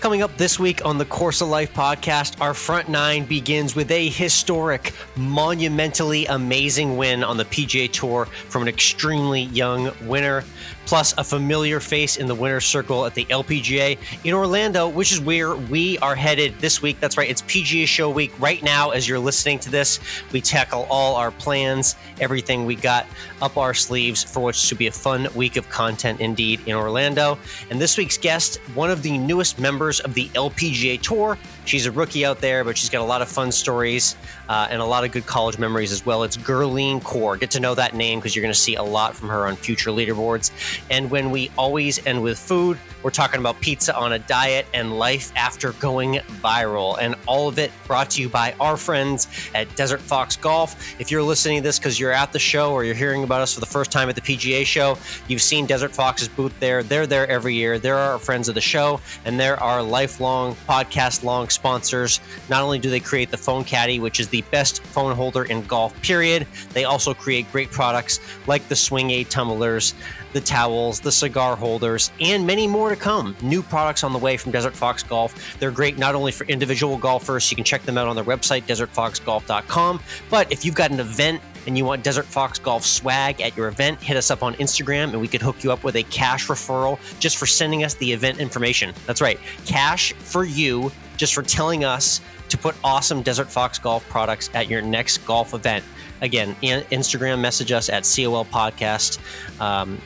Coming up this week on the Course of Life podcast, our front nine begins with a historic, monumentally amazing win on the PGA Tour from an extremely young winner, plus a familiar face in the winner's circle at the LPGA in Orlando, which is where we are headed this week. That's right, it's PGA Show week right now. As you're listening to this, we tackle all our plans, everything we got up our sleeves for what should be a fun week of content indeed in Orlando. And this week's guest, one of the newest members of the LPGA Tour. She's a rookie out there, but she's got a lot of fun stories and a lot of good college memories as well. It's Gurleen Kaur. Get to know that name because you're going to see a lot from her on future leaderboards. And when we always end with food, we're talking about pizza on a diet and life after going viral. And all of it brought to you by our friends at Desert Fox Golf. If you're listening to this because you're at the show or you're hearing about us for the first time at the PGA Show, you've seen Desert Fox's booth there. They're there every year. They're our friends of the show, and they're our lifelong, podcast-long sponsors. Not only do they create the phone caddy, which is the best phone holder in golf, period, they also create great products like the Swing Aid tumblers, the towels, the cigar holders, and many more to come. New products on the way from Desert Fox Golf. They're great not only for individual golfers, you can check them out on their website, desertfoxgolf.com, but if you've got an event and you want Desert Fox Golf swag at your event, hit us up on Instagram and we could hook you up with a cash referral just for sending us the event information. That's right, cash for you just for telling us to put awesome Desert Fox Golf products at your next golf event. Again, Instagram, message us at COL Podcast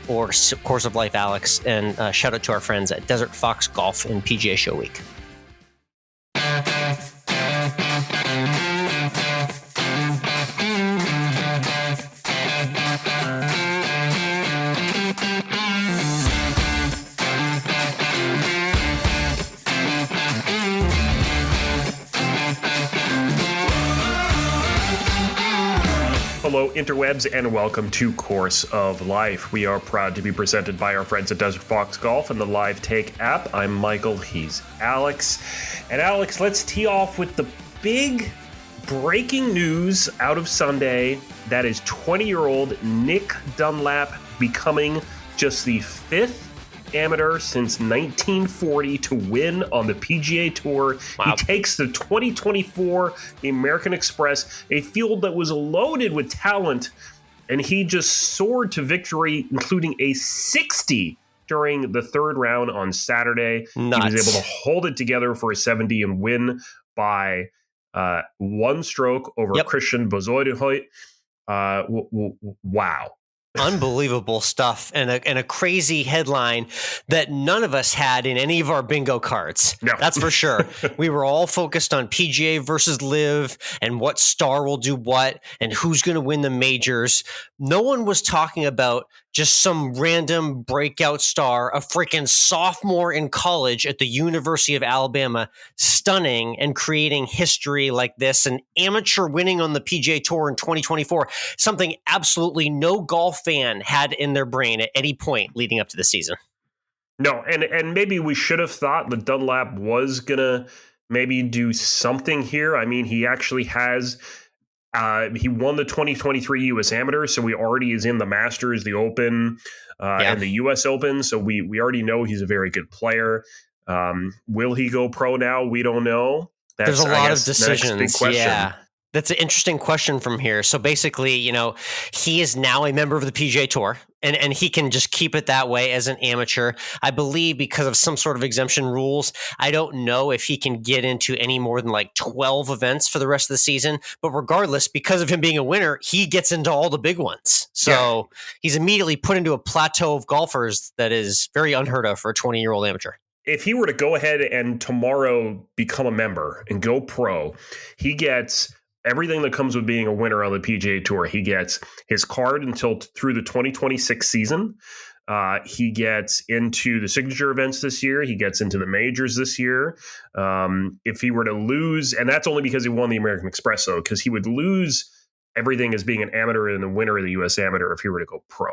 or Course of Life Alex, and shout out to our friends at Desert Fox Golf in PGA Show Week. Hello, interwebs, and welcome to Course of Life. We are proud to be presented by our friends at Desert Fox Golf and the Live Take app. I'm Michael, he's Alex. And Alex, let's tee off with the big breaking news out of Sunday. That is 20-year-old Nick Dunlap becoming just the fifth amateur since 1940 to win on the PGA Tour. Wow. He takes the 2024 American Express, a field that was loaded with talent, and he just soared to victory, including a 60 during the third round on Saturday. Nuts. He was able to hold it together for a 70 and win by one stroke over Christian Bezuidenhout. Wow. Unbelievable stuff, and a crazy headline that none of us had in any of our bingo cards. No. That's for sure. We were all focused on PGA versus Live and what star will do what and who's going to win the majors. No one was talking about just some random breakout star, a freaking sophomore in college at the University of Alabama, stunning and creating history like this, an amateur winning on the PGA Tour in 2024, something absolutely no golf fan had in their brain at any point leading up to the season. No, and maybe we should have thought that Dunlap was going to maybe do something here. I mean, he actually has... he won the 2023 U.S. Amateur, so he already is in the Masters, the Open, and the U.S. Open. So we already know he's a very good player. Will he go pro now? We don't know. There's a lot of decisions. Big question. Yeah. That's an interesting question from here. So basically, he is now a member of the PGA Tour, and he can just keep it that way as an amateur. I believe because of some sort of exemption rules, I don't know if he can get into any more than like 12 events for the rest of the season. But regardless, because of him being a winner, he gets into all the big ones. So he's immediately put into a plateau of golfers that is very unheard of for a 20-year-old amateur. If he were to go ahead and tomorrow become a member and go pro, he gets everything that comes with being a winner on the PGA Tour. He gets his card until through the 2026 season. He gets into the signature events this year. He gets into the majors this year. If he were to lose, and that's only because he won the American Express, though, because he would lose everything as being an amateur and the winner of the U.S. Amateur if he were to go pro.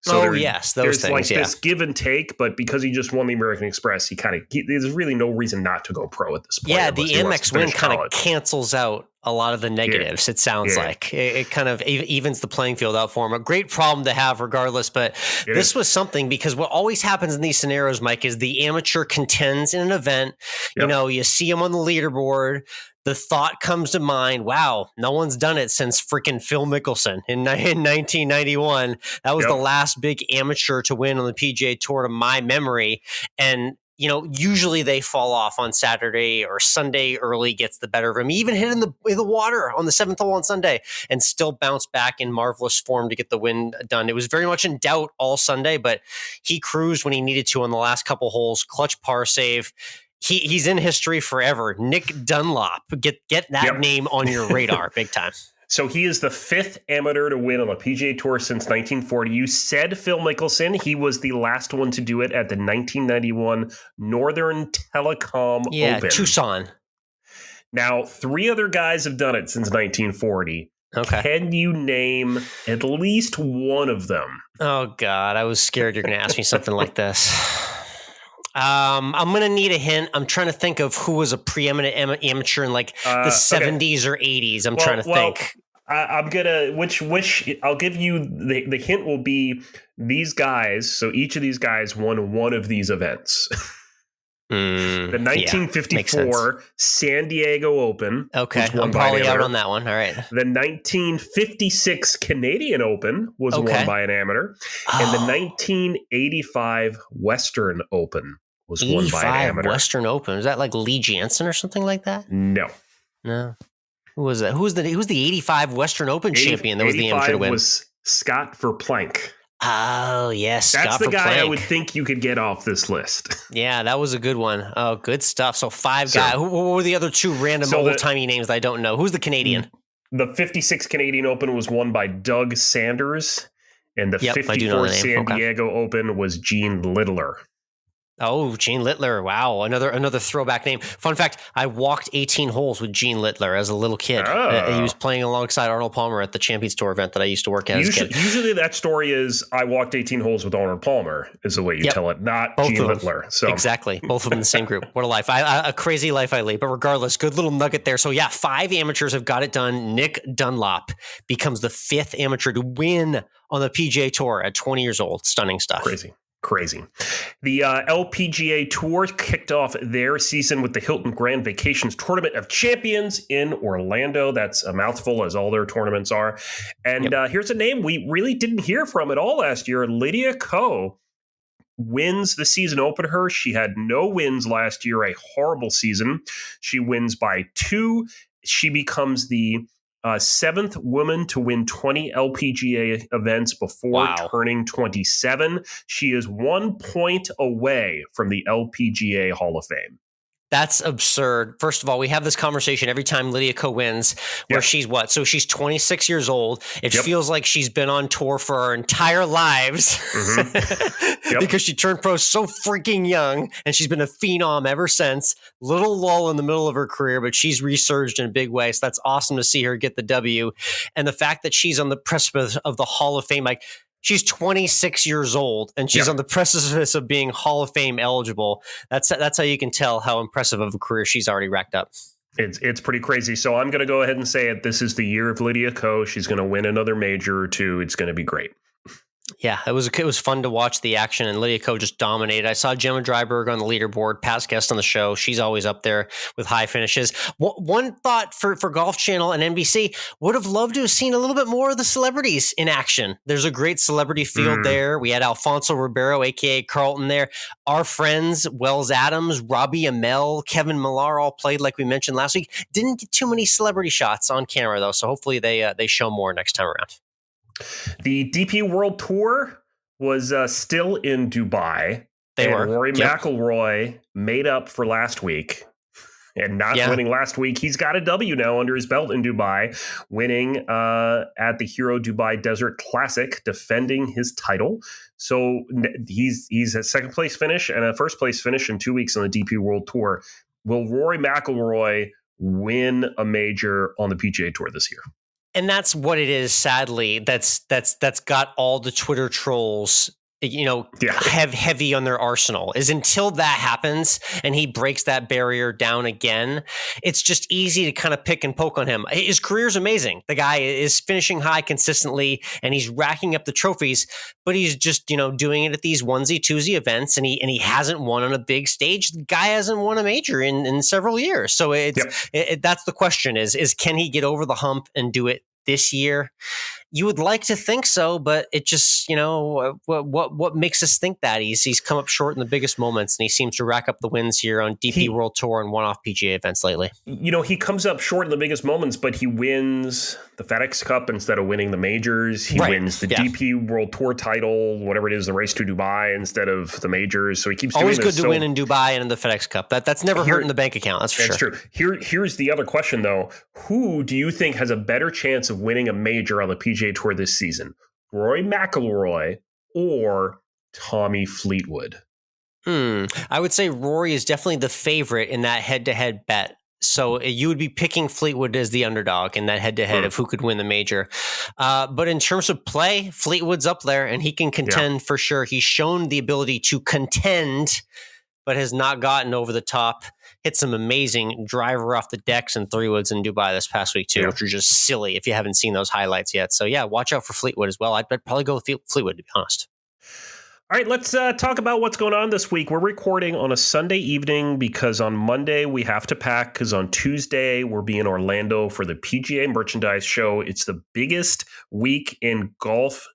So those there's things, like this give and take, but because he just won the American Express, there's really no reason not to go pro at this point. Yeah, the Amex win kind of cancels out a lot of the negatives. It sounds like it kind of evens the playing field out for him. A great problem to have regardless, but this was something, because what always happens in these scenarios, Mike, is the amateur contends in an event. You know, you see him on the leaderboard. The thought comes to mind, wow, no one's done it since freaking Phil Mickelson in 1991. That was the last big amateur to win on the PGA Tour to my memory. And, you know, usually they fall off on Saturday or Sunday early, gets the better of him. He even hit in the water on the 7th hole on Sunday and still bounced back in marvelous form to get the win done. It was very much in doubt all Sunday, but he cruised when he needed to on the last couple holes, clutch par save. He's in history forever. Nick Dunlap, get that name on your radar, big time. So he is the 5th amateur to win on the PGA Tour since 1940. You said Phil Mickelson. He was the last one to do it at the 1991 Northern Telecom Open. Yeah, Tucson. Now, 3 other guys have done it since 1940. Okay. Can you name at least one of them? Oh, God. I was scared you're going to ask me something like this. I'm going to need a hint. I'm trying to think of who was a preeminent amateur in like the 70s or 80s. I'm trying to think. I'm going to, which I'll give you the hint will be these guys. So each of these guys won one of these events. The 1954 San Diego Open. Okay. I'm probably out on that one. All right. The 1956 Canadian Open was won by an amateur. And the 1985 Western Open was won by an amateur. Western Open. Is that like Lee Jansen or something like that? No. Who was that? Who was the 85 Western Open champion that was the amateur to win? Was Scott Verplank. Oh, yes. That's the guy I would think you could get off this list. Yeah, that was a good one. Oh, good stuff. So 5 guys. Who were the other 2 random old-timey names that I don't know? Who's the Canadian? The 56 Canadian Open was won by Doug Sanders, and the 54 San Diego Open was Gene Littler. Oh, Gene Littler. Wow. Another throwback name. Fun fact, I walked 18 holes with Gene Littler as a little kid. He was playing alongside Arnold Palmer at the Champions Tour event that I used to work at as a kid. Usually that story is I walked 18 holes with Arnold Palmer is the way you tell it, not both Gene Littler. So. Exactly. Both of them in the same group. What a life. A crazy life I lead. But regardless, good little nugget there. So 5 amateurs have got it done. Nick Dunlap becomes the 5th amateur to win on the PGA Tour at 20 years old. Stunning stuff. Crazy. The LPGA Tour kicked off their season with the Hilton Grand Vacations Tournament of Champions in Orlando. That's a mouthful, as all their tournaments are. And here's a name we really didn't hear from at all last year. Lydia Ko wins the season opener. She had no wins last year, a horrible season. She wins by 2. She becomes the 7th woman to win 20 LPGA events before turning 27. She is 1 point away from the LPGA Hall of Fame. That's absurd. First of all, we have this conversation every time Lydia Ko wins, where she's what? So she's 26 years old. It feels like she's been on tour for her entire lives because she turned pro so freaking young, and she's been a phenom ever since. Little lull in the middle of her career, but she's resurged in a big way. So that's awesome to see her get the W. And the fact that she's on the precipice of the Hall of Fame, like, she's 26 years old, and she's on the precipice of being Hall of Fame eligible. That's how you can tell how impressive of a career she's already racked up. It's pretty crazy. So I'm going to go ahead and say it. This is the year of Lydia Ko. She's going to win another major or 2. It's going to be great. Yeah, it was fun to watch the action, and Lydia Ko just dominated. I saw Gemma Dryberg on the leaderboard, past guest on the show. She's always up there with high finishes. One thought for Golf Channel and NBC, would have loved to have seen a little bit more of the celebrities in action. There's a great celebrity field there. We had Alfonso Ribeiro, a.k.a. Carlton there. Our friends, Wells Adams, Robbie Amell, Kevin Millar all played like we mentioned last week. Didn't get too many celebrity shots on camera, though, so hopefully they show more next time around. The DP World Tour was still in Dubai. Rory McIlroy made up for last week and not winning last week. He's got a W now under his belt in Dubai, winning at the Hero Dubai Desert Classic, defending his title. So he's a second place finish and a first place finish in 2 weeks on the DP World Tour. Will Rory McIlroy win a major on the PGA Tour this year? And that's what it is, sadly. That's got all the Twitter trolls have heavy on their arsenal. Is until that happens and he breaks that barrier down again, it's just easy to kind of pick and poke on him. His career's amazing. The guy is finishing high consistently and he's racking up the trophies, but he's just, doing it at these onesie twosie events and he hasn't won on a big stage. The guy hasn't won a major in several years. So that's the question is can he get over the hump and do it this year? You would like to think so, but it just, what makes us think that? He's come up short in the biggest moments, and he seems to rack up the wins here on DP World Tour and one-off PGA events lately. He comes up short in the biggest moments, but he wins the FedEx Cup instead of winning the majors. He wins the DP World Tour title, whatever it is, the race to Dubai instead of the majors. So he keeps always doing this. Good to win in Dubai and in the FedEx Cup. That's never hurt in the bank account. That's for sure. That's true. Here's the other question, though. Who do you think has a better chance of winning a major on the PGA Tour this season? Rory McIlroy or Tommy Fleetwood? I would say Rory is definitely the favorite in that head-to-head bet. So you would be picking Fleetwood as the underdog in that head-to-head of who could win the major. But in terms of play, Fleetwood's up there, and he can contend for sure. He's shown the ability to contend, but has not gotten over the top. Hit some amazing driver off the decks and 3-woods in Dubai this past week, too, which are just silly if you haven't seen those highlights yet. So, watch out for Fleetwood as well. I'd probably go with Fleetwood, to be honest. All right, let's talk about what's going on this week. We're recording on a Sunday evening because on Monday we have to pack because on Tuesday we'll be in Orlando for the PGA Merchandise Show. It's the biggest week in golf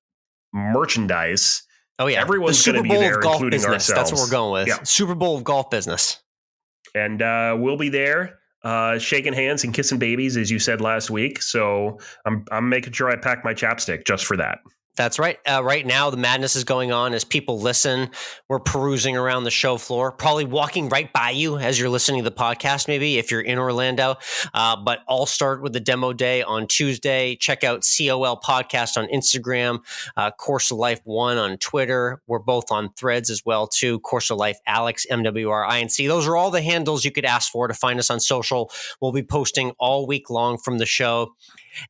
merchandise. Oh, yeah. Everyone's going to be there, including business. ourselves. That's what we're going with. Yeah. Super Bowl of golf business. And we'll be there shaking hands and kissing babies, as you said last week. So I'm making sure I pack my chapstick just for that. That's right. Right now, the madness is going on as people listen. We're perusing around the show floor, probably walking right by you as you're listening to the podcast, maybe if you're in Orlando. But I'll start with the demo day on Tuesday. Check out COL Podcast on Instagram, Course of Life 1 on Twitter. We're both on Threads as well, too. Course of Life Alex, MWRINC. Those are all the handles you could ask for to find us on social. We'll be posting all week long from the show.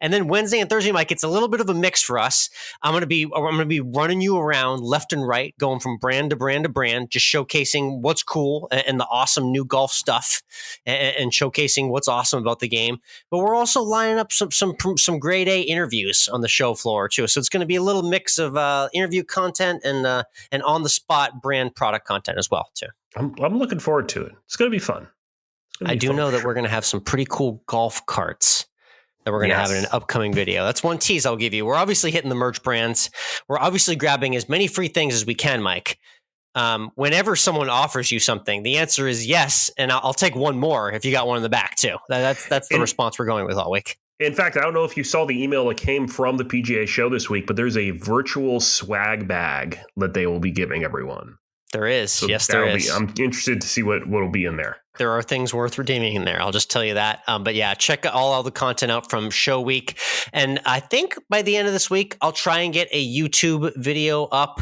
And then Wednesday and Thursday, Mike, it's a little bit of a mix for us. I'm going to be running you around left and right, going from brand to brand to brand, just showcasing what's cool and the awesome new golf stuff and showcasing what's awesome about the game. But we're also lining up some grade A interviews on the show floor too. So it's going to be a little mix of interview content and on the spot brand product content as well too. I'm looking forward to it. It's going to be fun. I do know that we're going to have some pretty cool golf carts that we're going to have in an upcoming video. That's one tease I'll give you. We're obviously hitting the merch brands. We're obviously grabbing as many free things as we can, Mike. Whenever someone offers you something, the answer is yes, and I'll take one more if you got one in the back too. That's the response we're going with all week. In fact, I don't know if you saw the email that came from the PGA Show this week, but there's a virtual swag bag that they will be giving everyone. There is. So yes, there is. I'm interested to see what will be in there. There are things worth redeeming in there. I'll just tell you that. But yeah, check all the content out from show week. And I think by the end of this week, I'll try and get a YouTube video up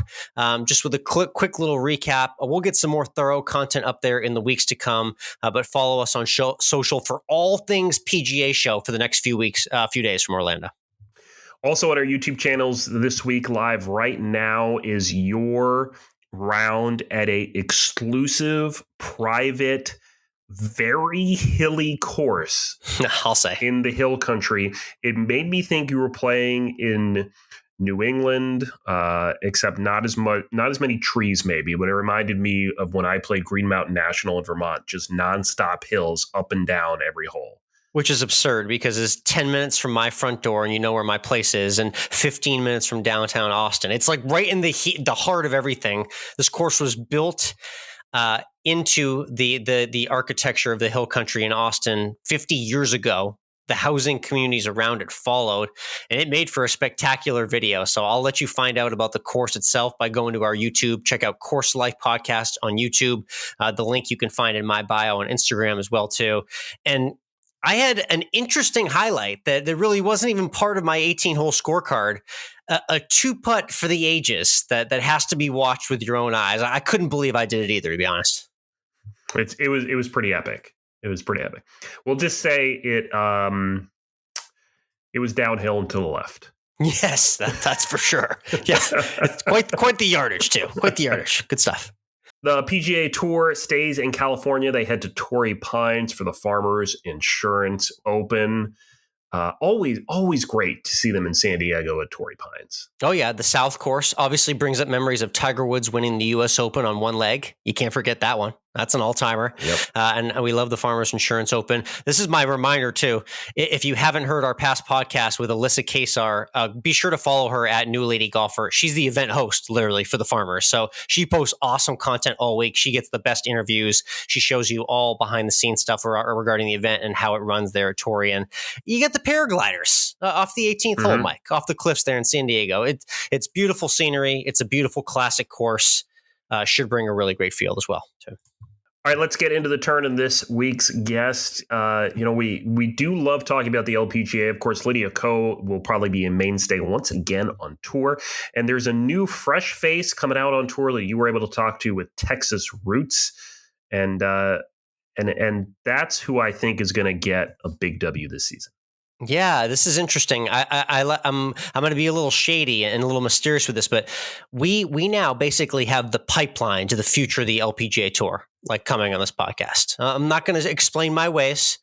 just with a quick little recap. We'll get some more thorough content up there in the weeks to come. But follow us on social for all things PGA Show for the next few days from Orlando. Also on our YouTube channels this week, live right now is your round at a exclusive, private, very hilly course. I'll say in the hill country. It made me think you were playing in New England, except not as many trees, maybe. But it reminded me of when I played Green Mountain National in Vermont, just nonstop hills up and down every hole. Which is absurd because it's 10 minutes from my front door and you know where my place is, and 15 minutes from downtown Austin. It's like right in the heart of everything. This course was built into the architecture of the hill country in Austin 50 years ago. The housing communities around it followed, and it made for a spectacular video. So I'll let you find out about the course itself by going to our YouTube. Check out Course Life Podcast on YouTube. The link you can find in my bio on Instagram as well, too. And I had an interesting highlight that really wasn't even part of my 18-hole scorecard, a two-putt for the ages that has to be watched with your own eyes. I couldn't believe I did it either, to be honest. It was pretty epic. It was pretty epic. We'll just say it was downhill and to the left. Yes, that's for sure. Yeah, it's quite the yardage too. Quite the yardage. Good stuff. The PGA Tour stays in California. They head to Torrey Pines for the Farmers Insurance Open. Always great to see them in San Diego at Torrey Pines. Oh yeah, the South Course obviously brings up memories of Tiger Woods winning the U.S. Open on one leg. You can't forget that one. That's an all-timer. Yep. And we love the Farmers Insurance Open. This is my reminder, too. If you haven't heard our past podcast with Alissa Kacar, be sure to follow her at New Lady Golfer. She's the event host, literally, for the Farmers. So she posts awesome content all week. She gets the best interviews. She shows you all behind-the-scenes stuff regarding the event and how it runs there at Torrey. And you get the paragliders off the 18th hole, Mike, off the cliffs there in San Diego. It's beautiful scenery. It's a beautiful classic course. Should bring a really great field as well, too. All right, let's get into the turn and this week's guest. We do love talking about the LPGA. Of course, Lydia Ko will probably be a mainstay once again on tour. And there's a new fresh face coming out on tour that you were able to talk to with Texas roots. And that's who I think is going to get a big W this season. Yeah, this is interesting. I'm going to be a little shady and a little mysterious with this, but we now basically have the pipeline to the future of the LPGA Tour, like coming on this podcast. I'm not going to explain my ways.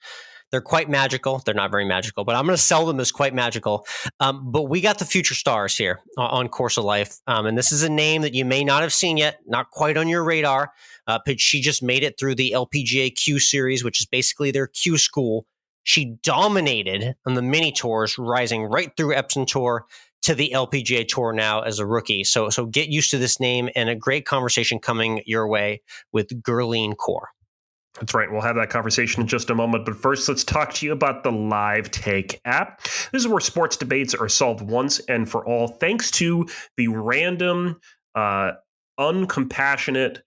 They're quite magical. They're not very magical, but I'm going to sell them as quite magical. But we got the future stars here on Course of Life. And this is a name that you may not have seen yet, not quite on your radar. But she just made it through the LPGA Q Series, which is basically their Q school. She dominated on the mini tours, rising right through Epson Tour to the LPGA Tour now as a rookie. So get used to this name, and a great conversation coming your way with Gurleen Kaur. That's right. We'll have that conversation in just a moment. But first, let's talk to you about the Live Take app. This is where sports debates are solved once and for all, thanks to the random, uncompassionate,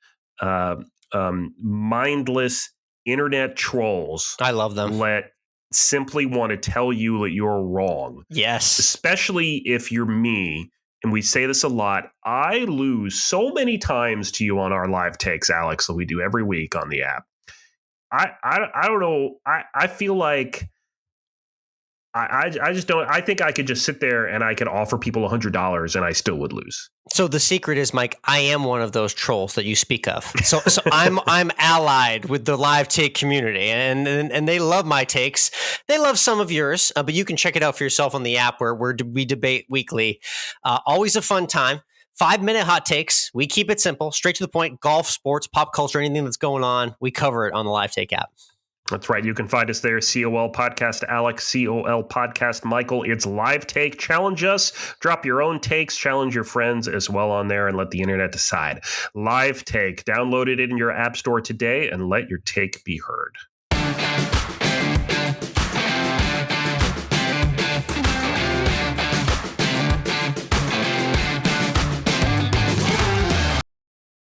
mindless internet trolls. I love them. Simply want to tell you that you're wrong. Yes. Especially if you're me. And we say this a lot. I lose so many times to you on our live takes, Alex, that we do every week on the app. I don't know. I feel like I just don't. I think I could just sit there and I could offer people $100 and I still would lose. So the secret is, Mike, I am one of those trolls that you speak of. So I'm allied with the live take community, and they love my takes. They love some of yours, but you can check it out for yourself on the app where we debate weekly. Always a fun time. 5-minute hot takes. We keep it simple, straight to the point. Golf, sports, pop culture, anything that's going on, we cover it on the Live Take app. That's right. You can find us there. COL Podcast Alex, COL Podcast Michael. It's Live Take. Challenge us. Drop your own takes. Challenge your friends as well on there and let the internet decide. Live Take. Download it in your app store today and let your take be heard.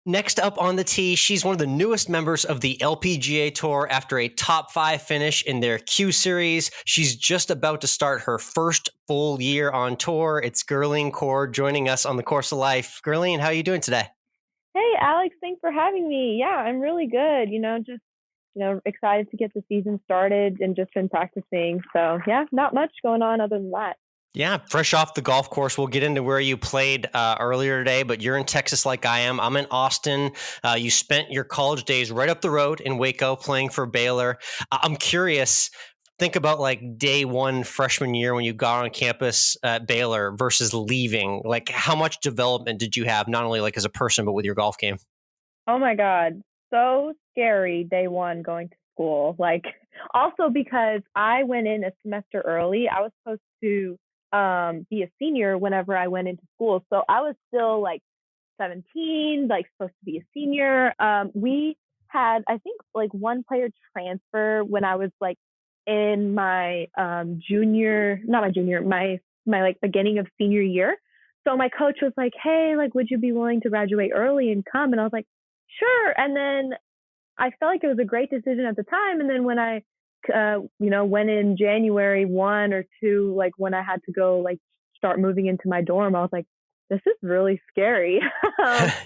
Next up on the tee, she's one of the newest members of the LPGA Tour after a top 5 finish in their Q Series. She's just about to start her first full year on tour. It's Gurleen Kaur joining us on the Course of Life. Gurleen, how are you doing today? Hey, Alex, thanks for having me. Yeah, I'm really good. Excited to get the season started and just been practicing. So yeah, not much going on other than that. Yeah, fresh off the golf course. We'll get into where you played earlier today, but you're in Texas like I am. I'm in Austin. You spent your college days right up the road in Waco playing for Baylor. I'm curious, think about like day one freshman year when you got on campus at Baylor versus leaving. Like, how much development did you have, not only like as a person, but with your golf game? Oh my God. So scary day one going to school. Like, also because I went in a semester early. I was supposed to be a senior whenever I went into school. So I was still like 17, like supposed to be a senior. We had, I think, like one player transfer when I was like in my my like beginning of senior year. So my coach was like, hey, like, would you be willing to graduate early and come? And I was like, sure. And then I felt like it was a great decision at the time. And then when I went in January 1 or 2, like when I had to go like start moving into my dorm, I was like, this is really scary.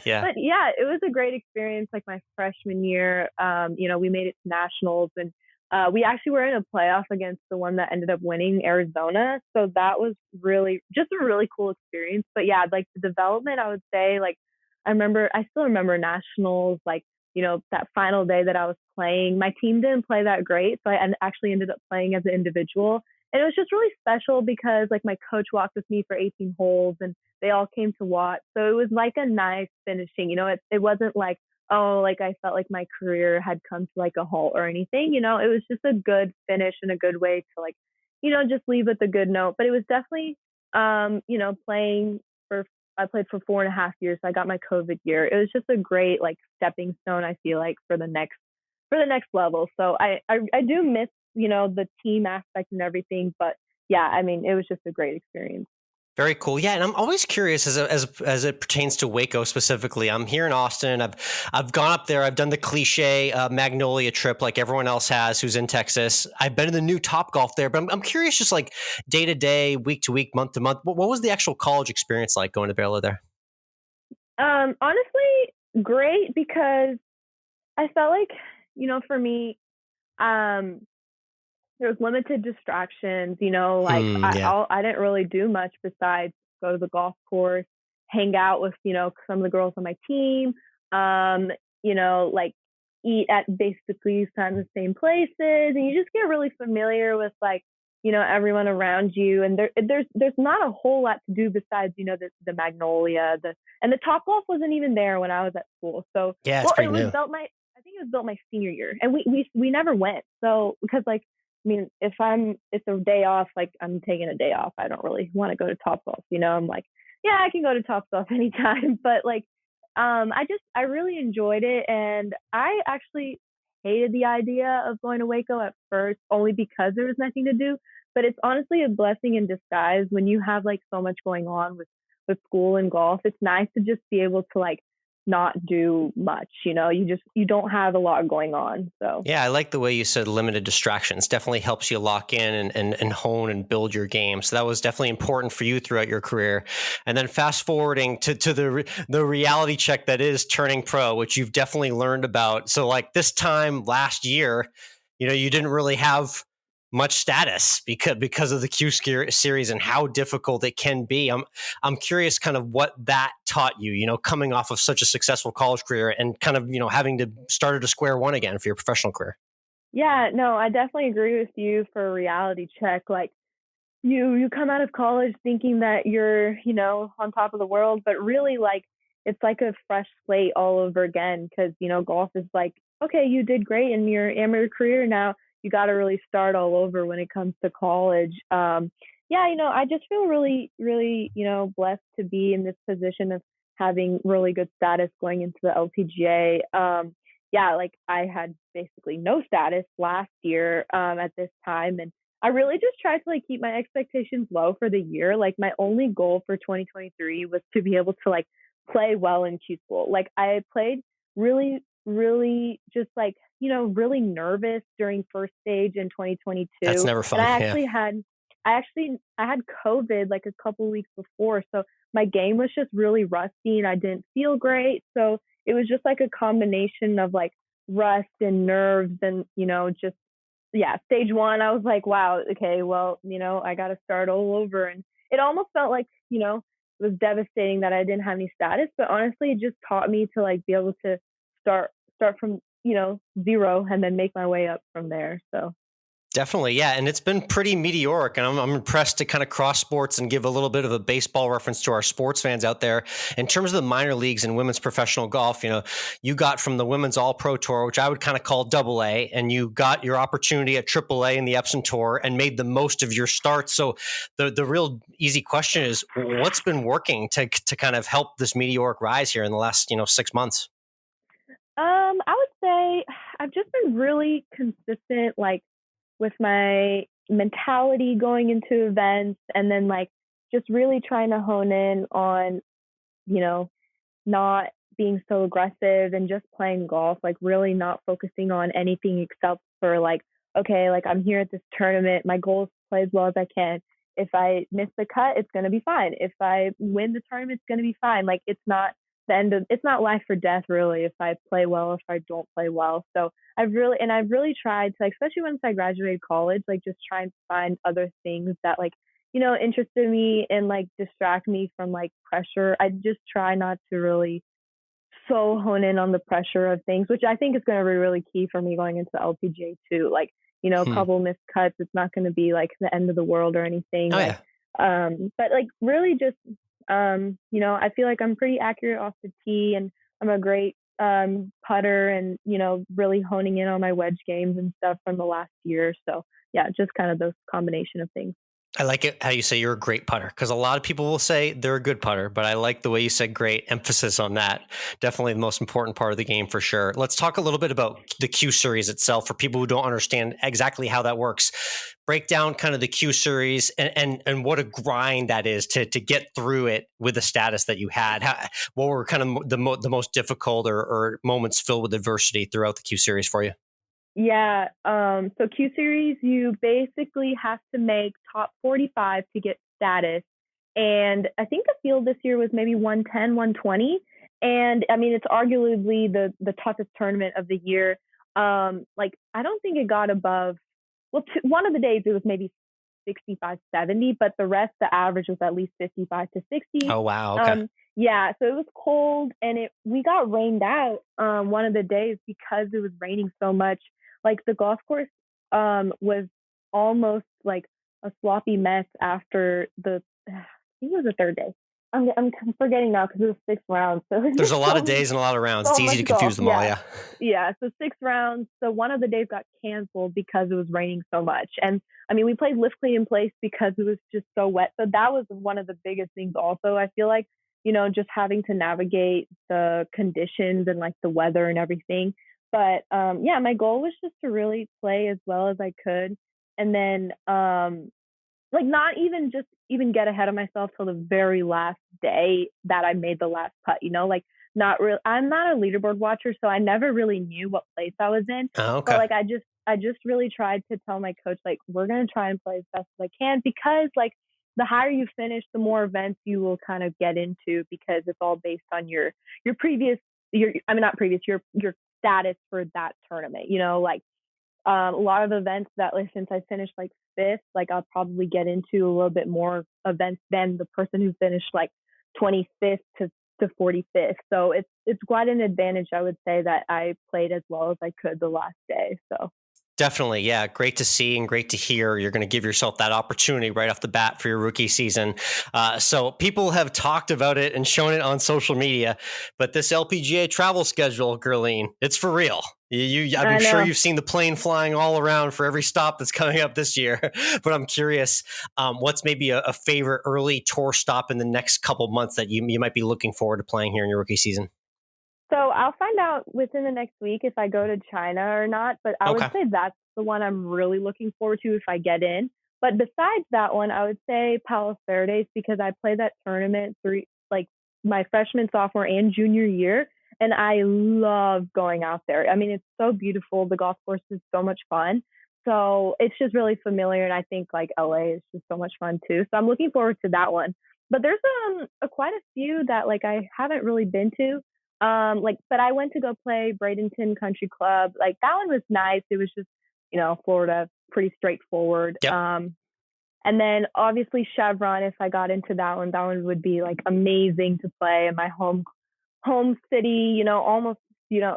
Yeah. But yeah, it was a great experience. Like my freshman year, we made it to nationals and we actually were in a playoff against the one that ended up winning, Arizona. So that was really just a really cool experience. But yeah, like the development, I would say, like I still remember nationals, like, that final day that I was playing. My team didn't play that great, so I actually ended up playing as an individual. And it was just really special because like my coach walked with me for 18 holes and they all came to watch. So it was like a nice finishing. It wasn't like, oh, like I felt like my career had come to like a halt or anything. It was just a good finish and a good way to like, just leave with a good note. But it was definitely, playing for, I played for 4.5 years. So I got my COVID year. It was just a great like stepping stone, I feel like, for the next level. So I do miss, the team aspect and everything. But yeah, I mean, it was just a great experience. Very cool. Yeah, and I'm always curious as it pertains to Waco specifically. I'm here in Austin. I've gone up there. I've done the cliche Magnolia trip like everyone else has who's in Texas. I've been in the new Topgolf there, but I'm curious, just like day to day, week to week, month to month. What was the actual college experience like going to Baylor there? Honestly, great, because I felt like, for me, there was limited distractions, I didn't really do much besides go to the golf course, hang out with, some of the girls on my team, like eat at basically kind of the same places. And you just get really familiar with like, everyone around you. And there's not a whole lot to do besides, the Magnolia, and the Topgolf wasn't even there when I was at school. So yeah, it's pretty new. I think it was built my senior year, and we never went. So because like, I mean, if it's a day off, like I'm taking a day off, I don't really want to go to Topgolf. I'm like, yeah, I can go to Topgolf anytime. But like, I really enjoyed it. And I actually hated the idea of going to Waco at first, only because there was nothing to do. But it's honestly a blessing in disguise when you have like so much going on with school and golf. It's nice to just be able to like not do much, you don't have a lot going on. So yeah, I like the way you said limited distractions. Definitely helps you lock in and hone and build your game. So that was definitely important for you throughout your career. And then fast forwarding to the reality check that is turning pro, which you've definitely learned about. So like this time last year, you didn't really have much status because of the Q series and how difficult it can be. I'm curious kind of what that taught you, coming off of such a successful college career and kind of, having to start at a square one again for your professional career. Yeah, no, I definitely agree with you for a reality check. Like you come out of college thinking that you're, on top of the world, but really like it's like a fresh slate all over again. Cause, golf is like, okay, you did great in your amateur career. Now you got to really start all over when it comes to college. I just feel really, really, blessed to be in this position of having really good status going into the LPGA. Like I had basically no status last year at this time. And I really just tried to like keep my expectations low for the year. Like my only goal for 2023 was to be able to like play well in Q school. Like I played really, really just like, really nervous during first stage in 2022. That's never fun. And I had COVID like a couple weeks before. So my game was just really rusty and I didn't feel great. So it was just like a combination of like rust and nerves and, stage one, I was like, wow, okay, well, I got to start all over. And it almost felt like, it was devastating that I didn't have any status, but honestly, it just taught me to like be able to start from, zero and then make my way up from there. So definitely. Yeah. And it's been pretty meteoric. And I'm impressed to kind of cross sports and give a little bit of a baseball reference to our sports fans out there. In terms of the minor leagues and women's professional golf, you got from the Women's All Pro Tour, which I would kind of call AA, and you got your opportunity at AAA in the Epsom Tour and made the most of your starts. So the real easy question is, what's been working to kind of help this meteoric rise here in the last, 6 months? I would say I've just been really consistent, like with my mentality going into events, and then like just really trying to hone in on, not being so aggressive and just playing golf, like really not focusing on anything except for like, okay, like I'm here at this tournament. My goal is to play as well as I can. If I miss the cut, it's going to be fine. If I win the tournament, it's going to be fine. Like it's not it's not life or death really if I play well or if I don't play well. So I've really tried to, like, especially once I graduated college, like just trying to find other things that, like, interested me and like distract me from like pressure. I just try not to really so hone in on the pressure of things, which I think is going to be really key for me going into the LPGA too. Like, a couple missed cuts, it's not going to be like the end of the world or anything. Oh, like, yeah. But like really just, I feel like I'm pretty accurate off the tee, and I'm a great putter, and really honing in on my wedge games and stuff from the last year. So yeah, just kind of those combination of things. I like it how you say you're a great putter, because a lot of people will say they're a good putter, but I like the way you said great. Emphasis on that. Definitely the most important part of the game for sure. Let's talk a little bit about the Q Series itself for people who don't understand exactly how that works. Break down kind of the Q Series and what a grind that is to get through it with the status that you had. What were kind of the most difficult or moments filled with adversity throughout the Q Series for you? Yeah. So Q Series, you basically have to make top 45 to get status. And I think the field this year was maybe 110, 120. And I mean, it's arguably the toughest tournament of the year. Like, I don't think it got above, one of the days it was maybe 65, 70, but the rest, the average was at least 55 to 60. Oh, wow. Okay. Yeah, so it was cold, and we got rained out one of the days because it was raining so much. Like, the golf course was almost like a sloppy mess after I think it was the third day. I'm forgetting now because it was 6 rounds. So there's a lot of days and a lot of rounds. It's easy to confuse them all. Yeah. Yeah. So 6 rounds. So one of the days got canceled because it was raining so much. And I mean, we played lift clean in place because it was just so wet. So that was one of the biggest things also. I feel like, just having to navigate the conditions and like the weather and everything. But yeah, my goal was just to really play as well as I could. And then like not even get ahead of myself till the very last day that I made the last putt, like not real. I'm not a leaderboard watcher, so I never really knew what place I was in. Oh, okay. But like I just really tried to tell my coach, like, we're going to try and play as best as I can, because like the higher you finish, the more events you will kind of get into, because it's all based on your status for that tournament. Like a lot of events that, like, since I finished like 5th, like I'll probably get into a little bit more events than the person who finished like 25th to 45th. So it's quite an advantage, I would say, that I played as well as I could the last day. So definitely. Yeah. Great to see and great to hear. You're going to give yourself that opportunity right off the bat for your rookie season. So people have talked about it and shown it on social media, but this LPGA travel schedule, Gurleen, it's for real. I'm sure you've seen the plane flying all around for every stop that's coming up this year, but I'm curious, what's maybe a favorite early tour stop in the next couple months that you might be looking forward to playing here in your rookie season? So I'll find out within the next week if I go to China or not, but I would say that's the one I'm really looking forward to if I get in. But besides that one, I would say Palos Verdes, because I played that tournament like my freshman, sophomore, and junior year, and I love going out there. I mean, it's so beautiful. The golf course is so much fun. So it's just really familiar, and I think like LA is just so much fun too. So I'm looking forward to that one. But there's quite a few that like I haven't really been to. But I went to go play Bradenton Country Club. Like that one was nice. It was just, Florida, pretty straightforward. Yep. And then obviously Chevron, if I got into that one would be like amazing to play in my home city, almost,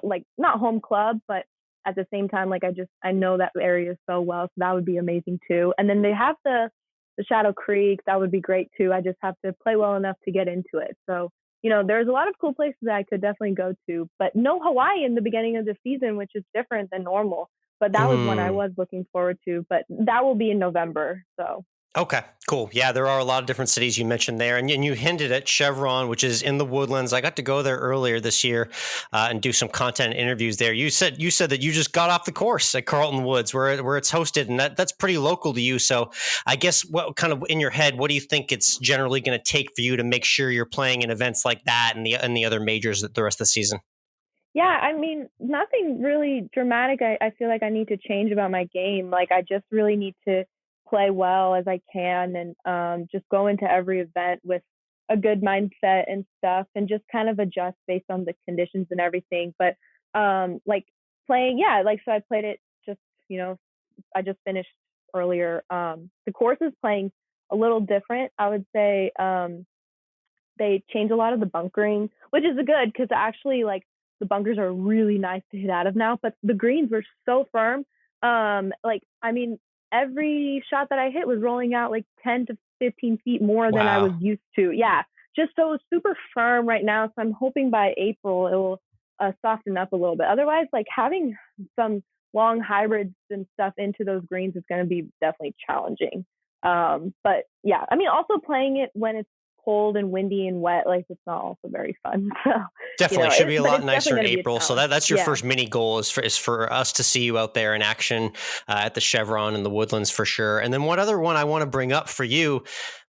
like not home club, but at the same time, like I know that area so well. So that would be amazing too. And then they have the Shadow Creek. That would be great too. I just have to play well enough to get into it. So, there's a lot of cool places that I could definitely go to, but no Hawaii in the beginning of the season, which is different than normal. But that was one I was looking forward to, but that will be in November. So. Okay, cool. Yeah, there are a lot of different cities you mentioned there. And you hinted at Chevron, which is in the Woodlands. I got to go there earlier this year and do some content interviews there. You said that you just got off the course at Carlton Woods where it's hosted, and that's pretty local to you. So I guess what kind of in your head, what do you think it's generally going to take for you to make sure you're playing in events like that and the other majors the rest of the season? Yeah, I mean, nothing really dramatic. I feel like I need to change about my game. Like I just really need to play well as I can, and just go into every event with a good mindset and stuff, and just kind of adjust based on the conditions and everything. But like playing, yeah, like so I played it just, I just finished earlier. The course is playing a little different. I would say they changed a lot of the bunkering, which is good because actually like the bunkers are really nice to hit out of now, but the greens were so firm. Every shot that I hit was rolling out like 10 to 15 feet more than I was used to. Yeah. Just so it's super firm right now. So I'm hoping by April it will soften up a little bit. Otherwise, like having some long hybrids and stuff into those greens is going to be definitely challenging. But yeah, also playing it when it's cold and windy and wet, like it's not also very fun. So definitely should be a lot nicer in April. So that's your first mini goal is for us to see you out there in action at the Chevron and the Woodlands for sure. And then one other one I want to bring up for you.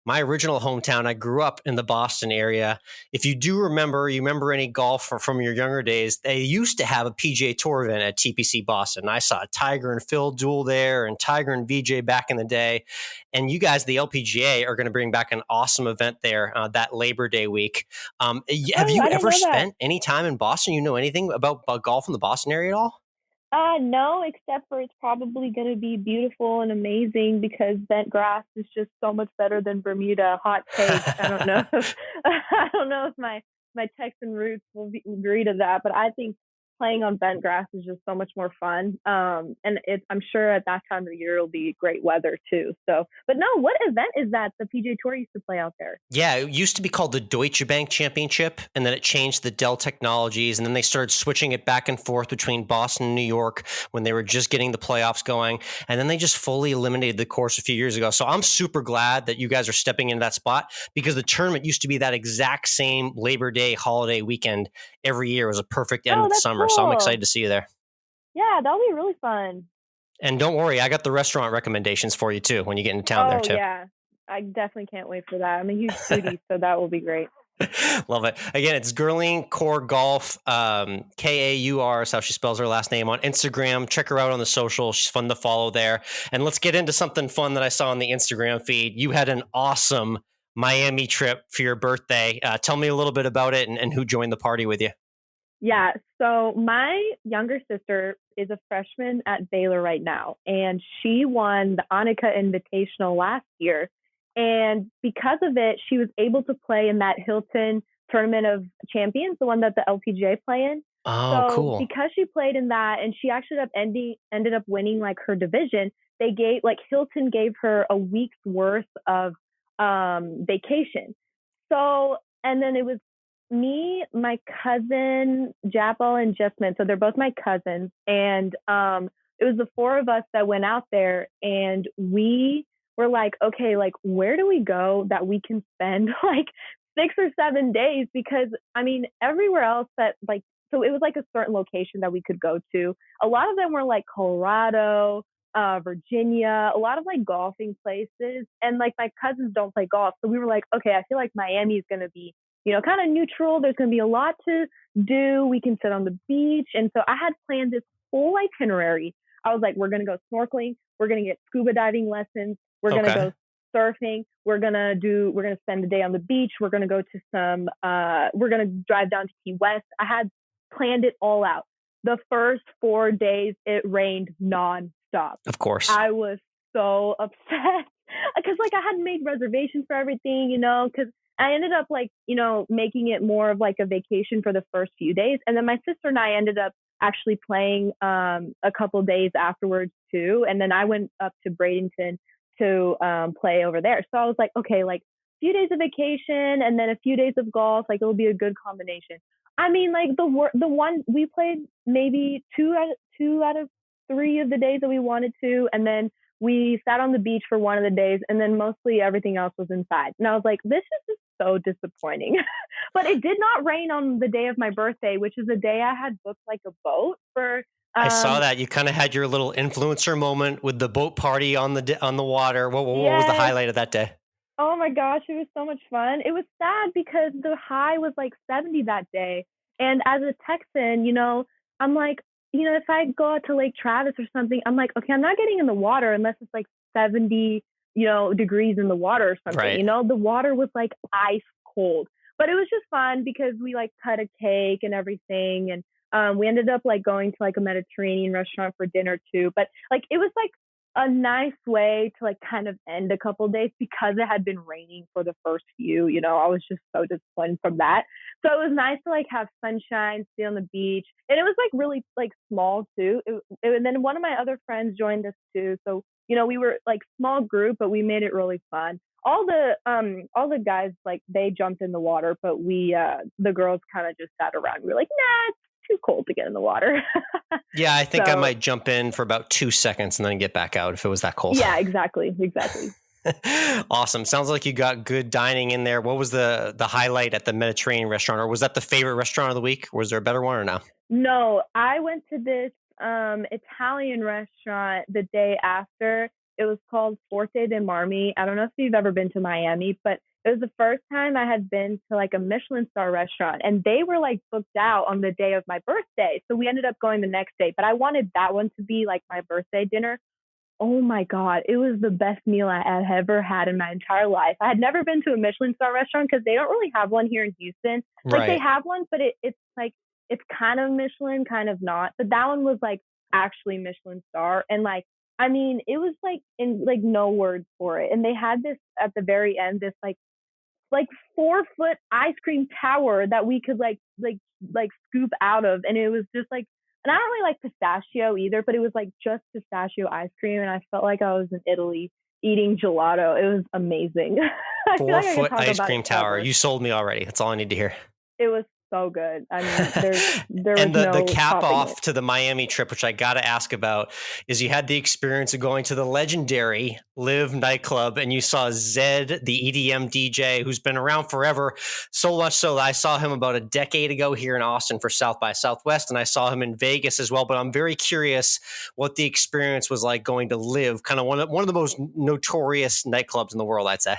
My original hometown, I grew up in the Boston area. If you remember any golf from your younger days, they used to have a PGA Tour event at TPC Boston. I saw Tiger and Phil duel there and Tiger and VJ back in the day. And you guys, the LPGA, are going to bring back an awesome event there that Labor Day week. Have you ever spent any time in Boston? You know anything about golf in the Boston area at all? No, except for it's probably going to be beautiful and amazing because bent grass is just so much better than Bermuda. Hot take. I don't know. I don't know if my Texan roots will agree to that, but I think playing on bent grass is just so much more fun. And I'm sure at that time of the year it'll be great weather too. So, but no, what event is that the PGA Tour used to play out there? Yeah, it used to be called the Deutsche Bank Championship, and then it changed to the Dell Technologies, and then they started switching it back and forth between Boston and New York when they were just getting the playoffs going, and then they just fully eliminated the course a few years ago. So I'm super glad that you guys are stepping into that spot because the tournament used to be that exact same Labor Day holiday weekend every year. It was a perfect end of the summer. Cool. So I'm excited to see you there. Yeah, that'll be really fun. And don't worry, I got the restaurant recommendations for you too when you get into town there too. Yeah, I definitely can't wait for that. I'm a huge foodie, so that will be great. Love it. Again, it's Gurleen Kaur Golf, Kaur is how she spells her last name on Instagram. Check her out on the social. She's fun to follow there. And let's get into something fun that I saw on the Instagram feed. You had an awesome Miami trip for your birthday. Tell me a little bit about it and who joined the party with you. Yeah, so my younger sister is a freshman at Baylor right now, and she won the Annika Invitational last year. And because of it, she was able to play in that Hilton Tournament of Champions, the one that the LPGA play in. Oh, so cool. Because she played in that, and she actually ended up winning like her division, Hilton gave her a week's worth of vacation. So, and then it was me, my cousin Japal and Jasmine, so they're both my cousins, and it was the four of us that went out there, and we were like, okay, like where do we go that we can spend like 6 or 7 days? Because everywhere else that so it was like a certain location that we could go to. A lot of them were like Colorado, Virginia, a lot of like golfing places, and like my cousins don't play golf, so we were like, okay, I feel like Miami is going to be kind of neutral. There's going to be a lot to do. We can sit on the beach. And so I had planned this whole itinerary. I was like, we're going to go snorkeling. We're going to get scuba diving lessons. We're going to go surfing. We're going to spend the day on the beach. We're going to go to we're going to drive down to Key West. I had planned it all out. The first 4 days, it rained nonstop. Of course. I was so upset because I hadn't made reservations for everything, because I ended up making it more of like a vacation for the first few days. And then my sister and I ended up actually playing a couple days afterwards too. And then I went up to Bradenton to play over there. So I was like, okay, like a few days of vacation and then a few days of golf, like it'll be a good combination. The one we played maybe two out of 3 of the days that we wanted to. And then we sat on the beach for one of the days, and then mostly everything else was inside. And I was like, this is just so disappointing. But it did not rain on the day of my birthday, which is the day I had booked like a boat for. I saw that. You kind of had your little influencer moment with the boat party on the water. What was the highlight of that day? Oh my gosh, it was so much fun. It was sad because the high was like 70 that day. And as a Texan, I'm like, if I go out to Lake Travis or something, I'm like, okay, I'm not getting in the water unless it's like 70, degrees in the water or something. Right. The water was like ice cold. But it was just fun because we like cut a cake and everything. And we ended up like going to like a Mediterranean restaurant for dinner too. But like it was like a nice way to like kind of end a couple of days because it had been raining for the first few, I was just so disappointed from that. So it was nice to like have sunshine, stay on the beach. And it was like really like small too. And then one of my other friends joined us too. So, we were like small group, but we made it really fun. All the guys, like they jumped in the water, but the girls kind of just sat around. We were like, nah, it's too cold to get in the water. Yeah, I think I might jump in for about 2 seconds and then get back out if it was that cold. Yeah, exactly. Awesome. Sounds like you got good dining in there. What was the highlight at the Mediterranean restaurant, or was that the favorite restaurant of the week? Was there a better one or no? No, I went to this Italian restaurant the day after. It was called Forte de Marmi. I don't know if you've ever been to Miami, but it was the first time I had been to like a Michelin star restaurant, and they were like booked out on the day of my birthday. So we ended up going the next day, but I wanted that one to be like my birthday dinner. Oh my God, it was the best meal I had ever had in my entire life. I had never been to a Michelin star restaurant because they don't really have one here in Houston. Like Right. they have one, but it's like, it's kind of Michelin, kind of not. But that one was like actually Michelin star. And like, I mean, it was like in like no words for it. And they had this at the very end, this like 4-foot ice cream tower that we could like scoop out of. And it was just like, and I don't really like pistachio either, but it was like just pistachio ice cream. And I felt like I was in Italy eating gelato. It was amazing. 4-foot ice cream tower. You sold me already. That's all I need to hear. It was so good. I mean, there and was the cap off it. to the Miami trip, which I got to ask about, is you had the experience of going to the legendary Live nightclub, and you saw Zed, the EDM DJ, who's been around forever. So much so that I saw him about a decade ago here in Austin for South by Southwest, and I saw him in Vegas as well. But I'm very curious what the experience was like going to Live, kind of one of the most notorious nightclubs in the world, I'd say.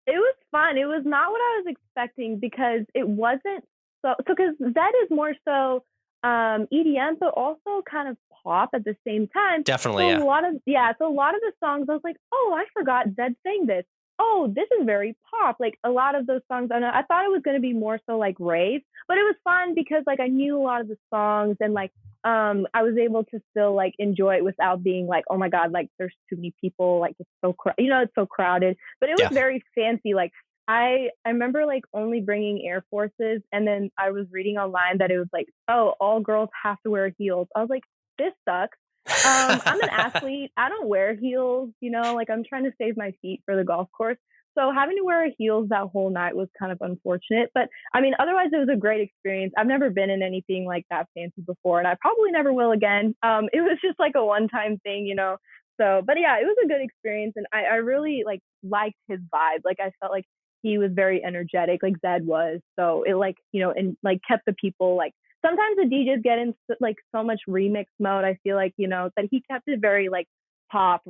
It was fun. It was not what I was expecting because it wasn't so because Zed is more so EDM, but also kind of pop at the same time. Definitely, so yeah. So a lot of the songs, I was like, oh, I forgot Zed sang this. Oh, this is very pop. Like a lot of those songs, I thought it was going to be more so like rave, but it was fun because like I knew a lot of the songs and like I was able to still like enjoy it without being like, oh my God, like there's too many people, like it's so it's so crowded. But it was very fancy. Like I remember like only bringing Air Forces, and then I was reading online that it was like, oh, all girls have to wear heels. I was like, this sucks. I'm an athlete. I don't wear heels, like I'm trying to save my feet for the golf course. So having to wear heels that whole night was kind of unfortunate. But I mean, otherwise it was a great experience. I've never been in anything like that fancy before, and I probably never will again. It was just like a one-time thing, So, but yeah, it was a good experience, and I really like liked his vibe. Like I felt like he was very energetic, like Zed was. So it like, and like kept the people like. Sometimes the DJs get in like so much remix mode. I feel like, that he kept it very like pop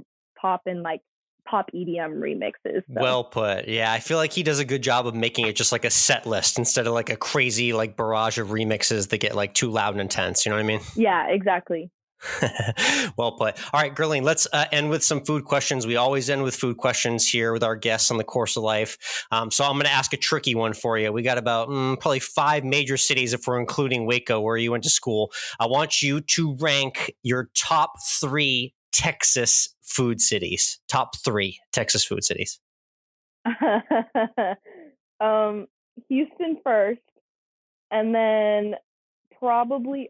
and like pop EDM remixes. So. Well put. Yeah, I feel like he does a good job of making it just like a set list instead of like a crazy like barrage of remixes that get like too loud and intense. You know what I mean? Yeah, exactly. Well put. All right, Gurleen, let's end with some food questions. We always end with food questions here with our guests on the Course of Life. So I'm going to ask a tricky one for you. We got about probably 5 major cities if we're including Waco, where you went to school. I want you to rank your top 3 Texas food cities. Top 3 Texas food cities. Houston first, and then probably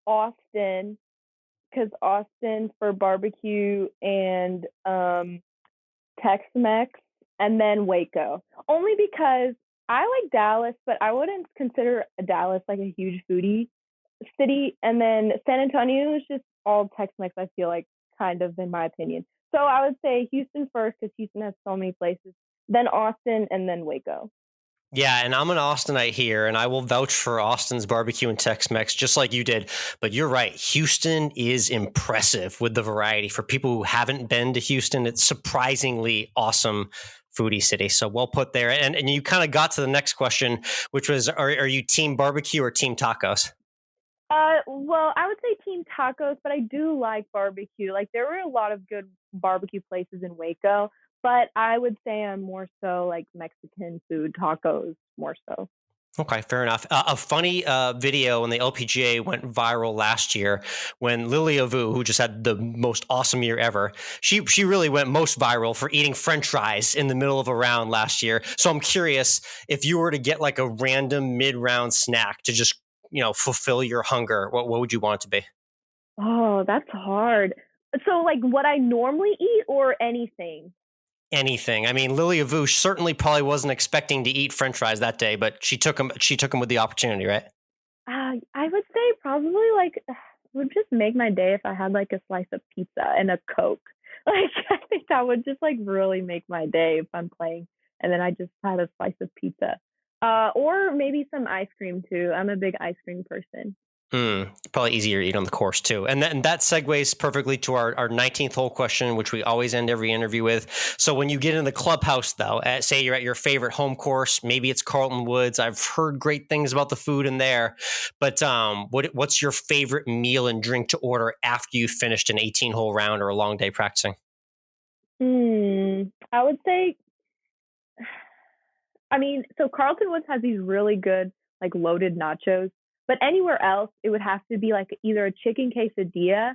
Austin. Because Austin for barbecue and Tex-Mex, and then Waco. Only because I like Dallas, but I wouldn't consider Dallas like a huge foodie city. And then San Antonio is just all Tex-Mex, I feel like, kind of, in my opinion. So I would say Houston first because Houston has so many places, then Austin, and then Waco. Yeah, and I'm an Austinite here, and I will vouch for Austin's barbecue and Tex-Mex just like you did. But you're right. Houston is impressive with the variety. For people who haven't been to Houston, it's surprisingly awesome foodie city. So well put there. And you kind of got to the next question, which was, are you team barbecue or team tacos? Well, I would say team tacos, but I do like barbecue. Like there were a lot of good barbecue places in Waco. but I would say I'm more so like Mexican food, tacos, more so. Okay, fair enough. A funny video when the LPGA went viral last year when Lilia Vu, who just had the most awesome year ever, she really went most viral for eating French fries in the middle of a round last year. So I'm curious if you were to get like a random mid-round snack to just fulfill your hunger, what would you want it to be? Oh, that's hard. So like what I normally eat or anything? Anything. I mean, Lilia Vu certainly probably wasn't expecting to eat French fries that day, but she took them. She took them with the opportunity, right? I would say probably like it would just make my day if I had like a slice of pizza and a Coke. Like I think that would just like really make my day if I'm playing, and then I just had a slice of pizza, or maybe some ice cream too. I'm a big ice cream person. Probably easier to eat on the course too. And that segues perfectly to our 19th hole question, which we always end every interview with. So when you get in the clubhouse though, say you're at your favorite home course, maybe it's Carlton Woods. I've heard great things about the food in there, but what's your favorite meal and drink to order after you finished an 18-hole round or a long day practicing? I would say, I mean, so Carlton Woods has these really good like loaded nachos. But anywhere else, it would have to be like either a chicken quesadilla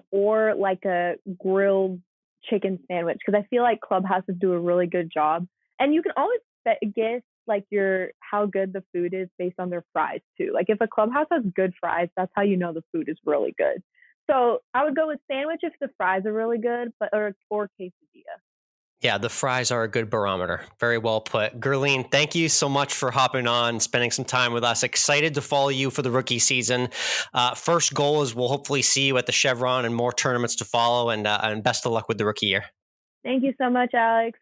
or like a grilled chicken sandwich. Because I feel like clubhouses do a really good job. And you can always guess like how good the food is based on their fries too. Like if a clubhouse has good fries, that's how you know the food is really good. So I would go with sandwich if the fries are really good, or quesadilla. Yeah, the fries are a good barometer. Very well put. Gurleen, thank you so much for hopping on, spending some time with us. Excited to follow you for the rookie season. First goal is we'll hopefully see you at the Chevron and more tournaments to follow, and best of luck with the rookie year. Thank you so much, Alex.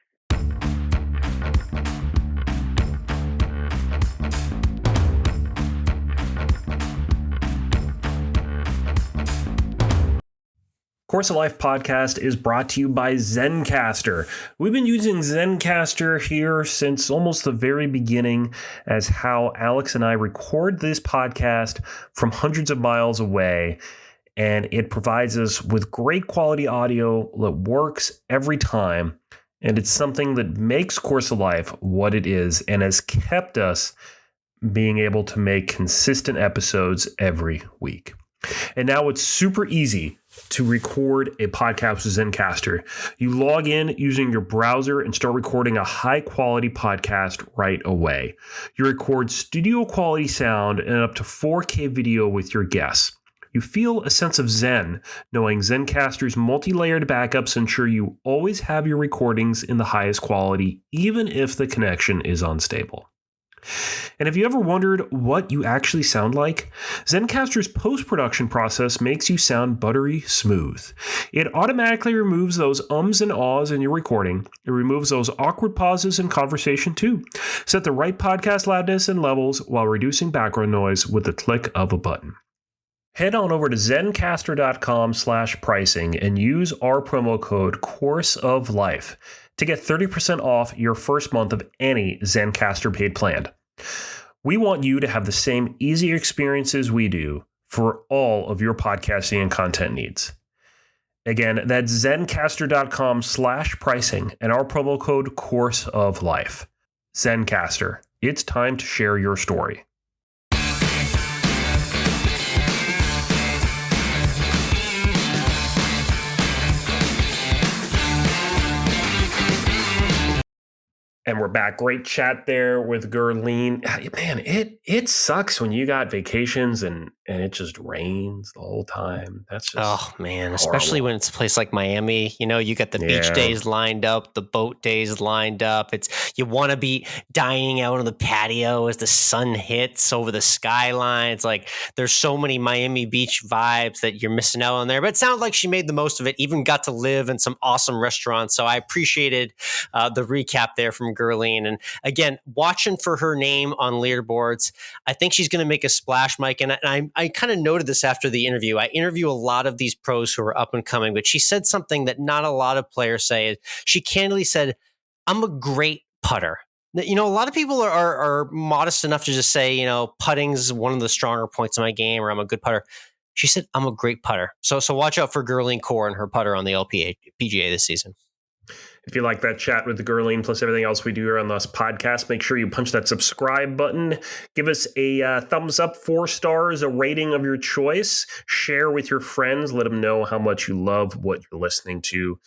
Course of Life podcast is brought to you by Zencastr. We've been using Zencastr here since almost the very beginning as how Alex and I record this podcast from hundreds of miles away. And it provides us with great quality audio that works every time. And it's something that makes Course of Life what it is and has kept us being able to make consistent episodes every week. And now it's super easy to record a podcast with Zencastr. You log in using your browser and start recording a high quality podcast right away. You record studio quality sound and up to 4K video with your guests. You feel a sense of zen knowing Zencastr's multi-layered backups ensure you always have your recordings in the highest quality, even if the connection is unstable. And have you ever wondered what you actually sound like? Zencastr's post-production process makes you sound buttery smooth. It automatically removes those ums and ahs in your recording. It removes those awkward pauses in conversation too. Set the right podcast loudness and levels while reducing background noise with the click of a button. Head on over to zencastr.com/pricing and use our promo code Course of Life to get 30% off your first month of any Zencastr paid plan. We want you to have the same easy experiences we do for all of your podcasting and content needs. Again, that's zencastr.com/pricing and our promo code Course of Life. Zencastr, it's time to share your story. And we're back. Great chat there with Gurleen. Man, it sucks when you got vacations and it just rains the whole time. That's just horrible. Especially when it's a place like Miami. You got the beach days lined up, the boat days lined up. You want to be dining out on the patio as the sun hits over the skyline. It's like there's so many Miami Beach vibes that you're missing out on there. But it sounds like she made the most of it. Even got to live in some awesome restaurants. So I appreciated the recap there from Gurleen. And again, watching for her name on leaderboards, I think she's going to make a splash, Mike. And I kind of noted this after the interview. I interview a lot of these pros who are up and coming, but she said something that not a lot of players say. She candidly said, I'm a great putter. A lot of people are modest enough to just say, putting's one of the stronger points of my game, or I'm a good putter. She said, I'm a great putter. So watch out for Gurleen Kaur and her putter on the PGA this season. If you like that chat with the Gurleen plus everything else we do here on this podcast, make sure you punch that subscribe button. Give us a thumbs up, 4 stars, a rating of your choice. Share with your friends. Let them know how much you love what you're listening to.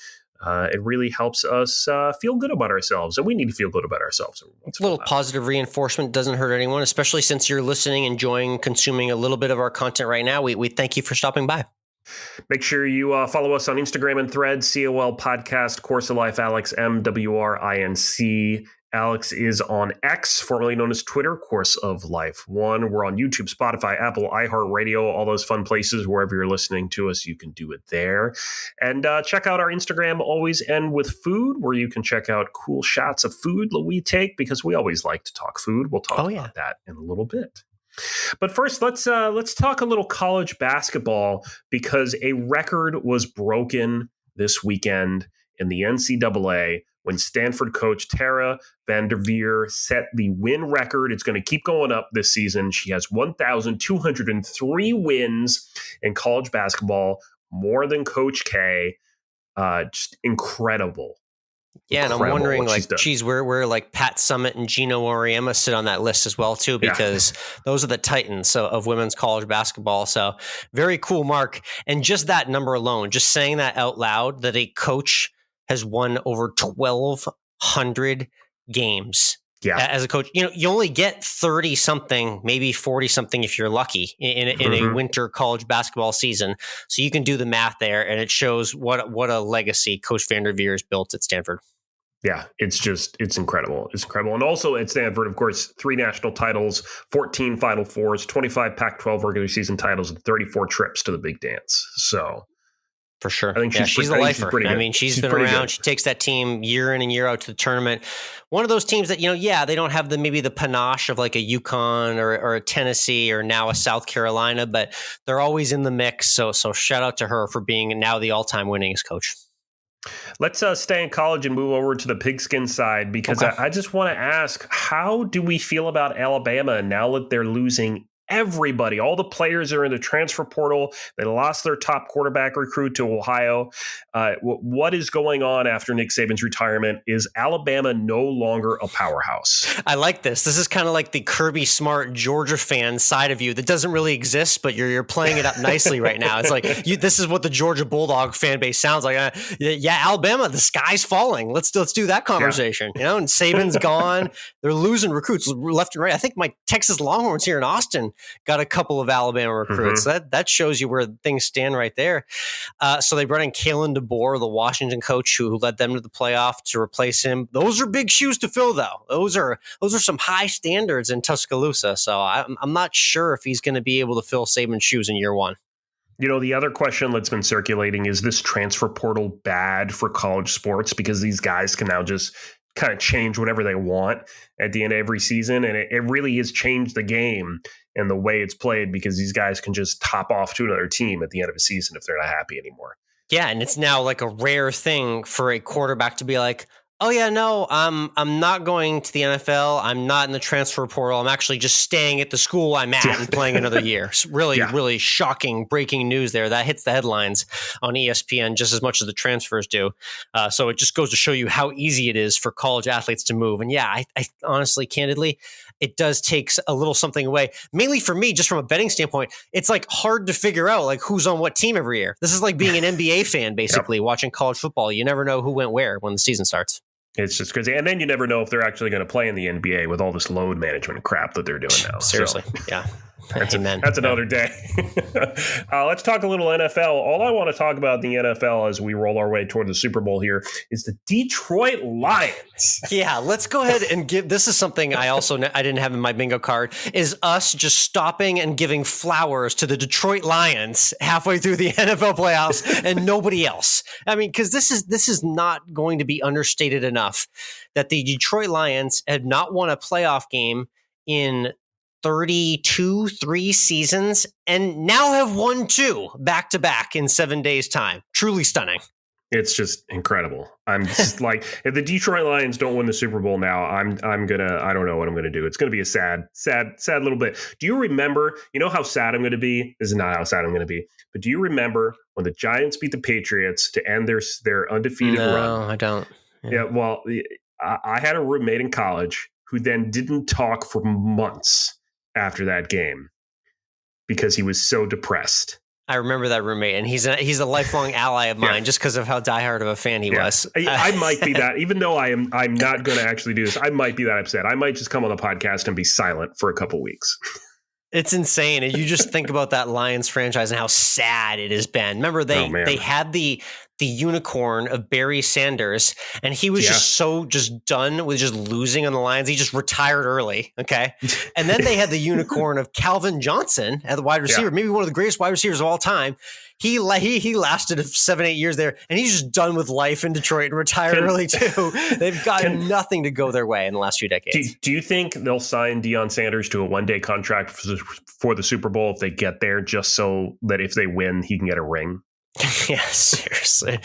It really helps us feel good about ourselves, and we need to feel good about ourselves. A little positive reinforcement doesn't hurt anyone, especially since you're listening, enjoying, consuming a little bit of our content right now. We thank you for stopping by. Make sure you follow us on Instagram and Threads, COL Podcast, Course of Life, Alex, MWRINC. Alex is on X, formerly known as Twitter, Course of Life 1. We're on YouTube, Spotify, Apple, iHeartRadio, all those fun places. Wherever you're listening to us, you can do it there. And check out our Instagram, Always End With Food, where you can check out cool shots of food that we take, because we always like to talk food. We'll talk about that in a little bit. But first, let's talk a little college basketball, because a record was broken this weekend in the NCAA when Stanford coach Tara VanDerveer set the win record. It's going to keep going up this season. She has 1,203 wins in college basketball, more than Coach K. Just incredible. Yeah, and I'm wondering, like, geez, where like Pat Summitt and Gino Auriemma sit on that list as well, too, because those are the titans of women's college basketball. So very cool, Mark. And just that number alone, just saying that out loud, that a coach has won over 1,200 games as a coach. You know, you only get 30 something, maybe 40 something if you're lucky in a winter college basketball season. So you can do the math there, and it shows what a legacy Coach VanDerveer has built at Stanford. Yeah, it's incredible. It's incredible. And also at Stanford, of course, 3 national titles, 14 Final Fours, 25 Pac-12 regular season titles, and 34 trips to the big dance. So for sure. I think she's a lifer. I mean, she's been around. Good. She takes that team year in and year out to the tournament. One of those teams that, they don't have maybe the panache of like a UConn or a Tennessee or now a South Carolina, but they're always in the mix. So shout out to her for being now the all-time winningest coach. Let's stay in college and move over to the pigskin side, because I just want to ask, how do we feel about Alabama now that they're losing everybody? All the players are in the transfer portal. They lost their top quarterback recruit to Ohio. What is going on after Nick Saban's retirement? Is Alabama no longer a powerhouse? I like this. This is kind of like the Kirby Smart Georgia fan side of you that doesn't really exist, but you're playing it up nicely right now. It's like this is what the Georgia Bulldog fan base sounds like. Alabama, the sky's falling. Let's do that conversation. And Saban's gone. They're losing recruits left and right. I think my Texas Longhorns here in Austin got a couple of Alabama recruits. That shows you where things stand right there. So they brought in Kalen DeBoer, the Washington coach who led them to the playoff, to replace him. Those are big shoes to fill, though. Those are some high standards in Tuscaloosa. So I'm not sure if he's going to be able to fill Saban's shoes in year one. The other question that's been circulating is this transfer portal bad for college sports, because these guys can now just kind of change whatever they want at the end of every season. And it really has changed the game and the way it's played, because these guys can just top off to another team at the end of a season if they're not happy anymore. Yeah, and it's now like a rare thing for a quarterback to be like, oh yeah, no, I'm not going to the NFL. I'm not in the transfer portal. I'm actually just staying at the school I'm at and playing another year. Really shocking breaking news there. That hits the headlines on ESPN just as much as the transfers do. So it just goes to show you how easy it is for college athletes to move. And I honestly, candidly, it does take a little something away. Mainly for me, just from a betting standpoint, it's like hard to figure out like who's on what team every year. This is like being an NBA fan, basically, watching college football. You never know who went where when the season starts. It's just crazy. And then you never know if they're actually going to play in the NBA with all this load management crap that they're doing now. Seriously. Yeah. That's another day. Let's talk a little NFL. All I want to talk about in the NFL as we roll our way toward the Super Bowl here is the Detroit Lions. Yeah, let's go ahead and give. This is something I didn't have in my bingo card, is us just stopping and giving flowers to the Detroit Lions halfway through the NFL playoffs and nobody else. I mean, because this is not going to be understated enough that the Detroit Lions had not won a playoff game in 3 seasons and now have won 2 back-to-back in 7 days' time. Truly stunning. It's just incredible. I'm just like, if the Detroit Lions don't win the Super Bowl now, I don't know what I'm gonna do. It's gonna be a sad little bit. Do you remember, how sad I'm gonna be? This is not how sad I'm gonna be, but do you remember when the Giants beat the Patriots to end their undefeated run? No, I don't. Yeah. Well, I had a roommate in college who then didn't talk for months after that game because he was so depressed. I remember that roommate, and he's a lifelong ally of mine just because of how diehard of a fan he was. I might be that, even though I'm not going to actually do this. I might be that upset. I might just come on the podcast and be silent for a couple weeks. It's insane. And you just think about that Lions franchise and how sad it has been. Remember, they had the unicorn of Barry Sanders, and he was just done with just losing on the Lions. He just retired early. Okay. And then they had the unicorn of Calvin Johnson at the wide receiver, maybe one of the greatest wide receivers of all time. He lasted 7-8 years there, and he's just done with life in Detroit and retired early too. They've gotten nothing to go their way in the last few decades. Do you think they'll sign Deion Sanders to a one-day contract for the Super Bowl if they get there, just so that if they win, he can get a ring? Yeah, seriously.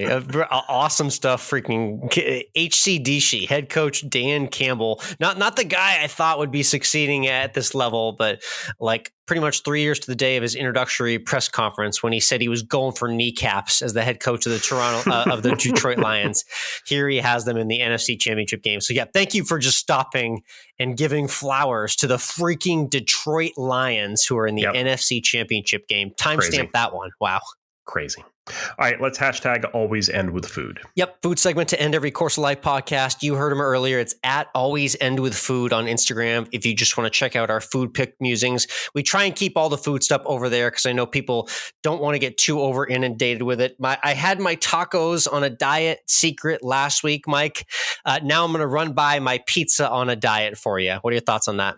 Awesome stuff. Freaking HCDC head coach Dan Campbell, not the guy I thought would be succeeding at this level, but like pretty much 3 years to the day of his introductory press conference when he said he was going for kneecaps as the head coach of the Detroit Lions. Here he has them in the NFC Championship game. So yeah, thank you for just stopping and giving flowers to the freaking Detroit Lions who are in the NFC Championship game. Timestamp that one. Wow. Crazy. All right, let's hashtag always end with food. Yep. Food segment to end every Course of Life podcast. You heard him earlier. It's at AlwaysEndWithFood on Instagram. If you just want to check out our food pick musings, we try and keep all the food stuff over there because I know people don't want to get too over inundated with it. I had my tacos on a diet secret last week, Mike. Now I'm going to run by my pizza on a diet for you. What are your thoughts on that?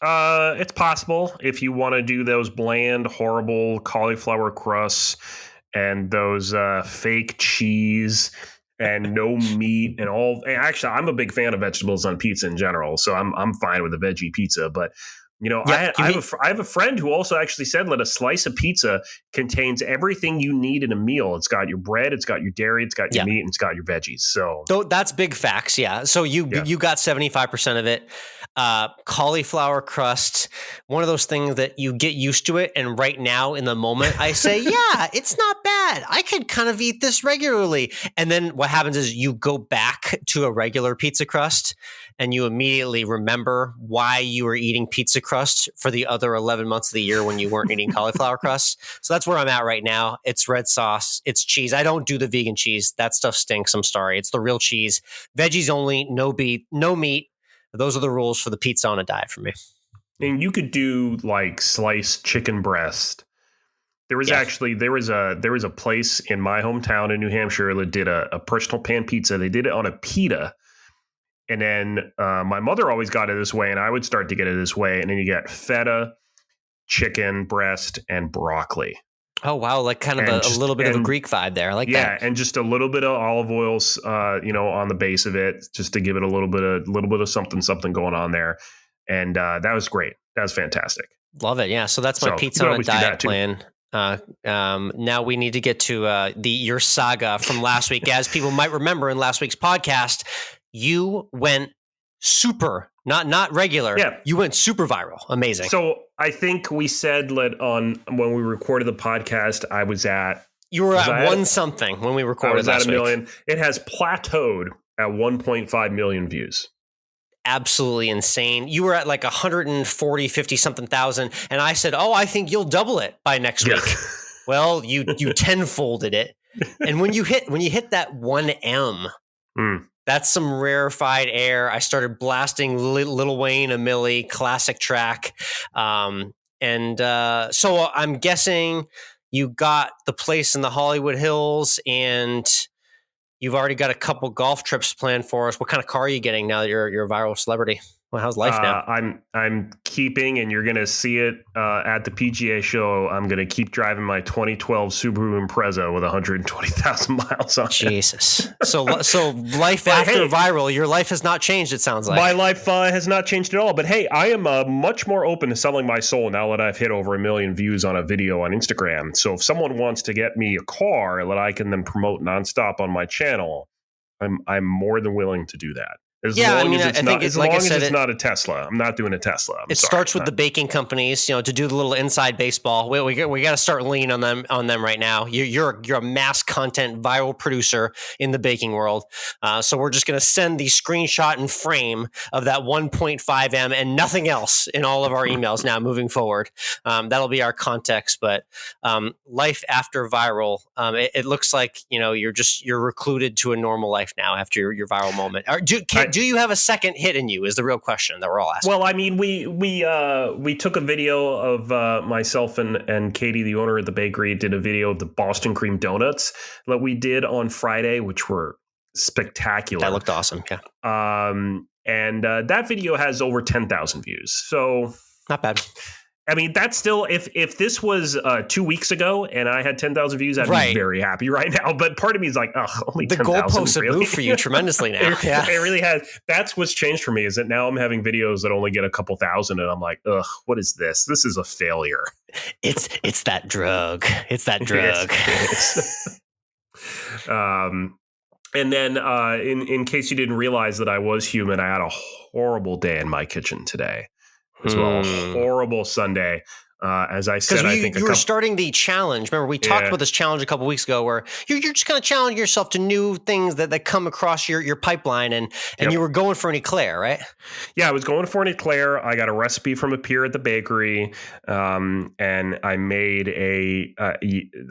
It's possible if you want to do those bland, horrible cauliflower crusts and those fake cheese and no meat and all. Actually, I'm a big fan of vegetables on pizza in general, so I'm fine with a veggie pizza. But I have a friend who also actually said that a slice of pizza contains everything you need in a meal. It's got your bread, it's got your dairy, it's got your meat, and it's got your veggies. So that's big facts. Yeah. So you got 75% of it. Cauliflower crust, one of those things that you get used to it. And right now in the moment, I say, yeah, it's not bad. I could kind of eat this regularly. And then what happens is you go back to a regular pizza crust and you immediately remember why you were eating pizza crust for the other 11 months of the year when you weren't eating cauliflower crust. So that's where I'm at right now. It's red sauce. It's cheese. I don't do the vegan cheese. That stuff stinks. I'm sorry. It's the real cheese. Veggies only, no meat. Those are the rules for the pizza on a diet for me. And you could do like sliced chicken breast. There was a place in my hometown in New Hampshire that did a personal pan pizza. They did it on a pita. And then my mother always got it this way, and I would start to get it this way. And then you get feta, chicken breast, and broccoli. Oh, wow. Like kind of a little bit of a Greek vibe there. I like that. Yeah. And just a little bit of olive oils, on the base of it, just to give it a little bit of something going on there. And that was great. That was fantastic. Love it. Yeah. So that's my pizza on a diet plan. Now we need to get to your saga from last week. As people might remember in last week's podcast, you went super, not regular. Yeah. You went super viral. Amazing. So I think we said that when we recorded the podcast, you were at one something when we recorded last week. 1 million. It has plateaued at 1.5 million views. Absolutely insane. You were at like 140, 50 something thousand. And I said, I think you'll double it by next week. Well, you tenfolded it. And when you hit that 1M, that's some rarefied air. I started blasting Lil Wayne, a Millie classic track. So I'm guessing you got the place in the Hollywood Hills and you've already got a couple golf trips planned for us. What kind of car are you getting now that you're a viral celebrity? Well, how's life now? I'm keeping, and you're going to see it at the PGA Show. I'm going to keep driving my 2012 Subaru Impreza with 120,000 miles on it. Jesus. So life after viral, your life has not changed, it sounds like. My life has not changed at all. But hey, I am much more open to selling my soul now that I've hit over 1 million views on a video on Instagram. So if someone wants to get me a car that I can then promote nonstop on my channel, I'm more than willing to do that. As Yeah, long I mean, as it's I not, think as like long I as said, it's not a Tesla. I'm not doing a Tesla. It starts with the baking companies, to do the little inside baseball. We got to start leaning on them right now. You're a mass content viral producer in the baking world, so we're just going to send the screenshot and frame of that 1.5 M and nothing else in all of our emails now moving forward. That'll be our context. But life after viral, it looks like you're recluded to a normal life now after your viral moment. Do you have a second hit in you? Is the real question that we're all asking. Well, I mean, we took a video of myself and Katie, the owner of the bakery, did a video of the Boston cream donuts that we did on Friday, which were spectacular. That looked awesome. Yeah. And that video has over 10,000 views. So not bad. I mean, that's still, if this was 2 weeks ago and I had 10,000 views, I'd be very happy right now. But part of me is like, only 10,000. The goalposts have moved for you tremendously now. It really has. That's what's changed for me, is that now I'm having videos that only get a couple thousand, and I'm like, what is this? This is a failure. It's that drug. It's that drug. It is. And then in case you didn't realize that I was human, I had a horrible day in my kitchen today. As well, a horrible Sunday. As I said, I think you were starting the challenge. Remember, we talked about this challenge a couple weeks ago, where you're just going to challenge yourself to new things that come across your pipeline, and you were going for an eclair, right? Yeah, I was going for an eclair. I got a recipe from a peer at the bakery, and I made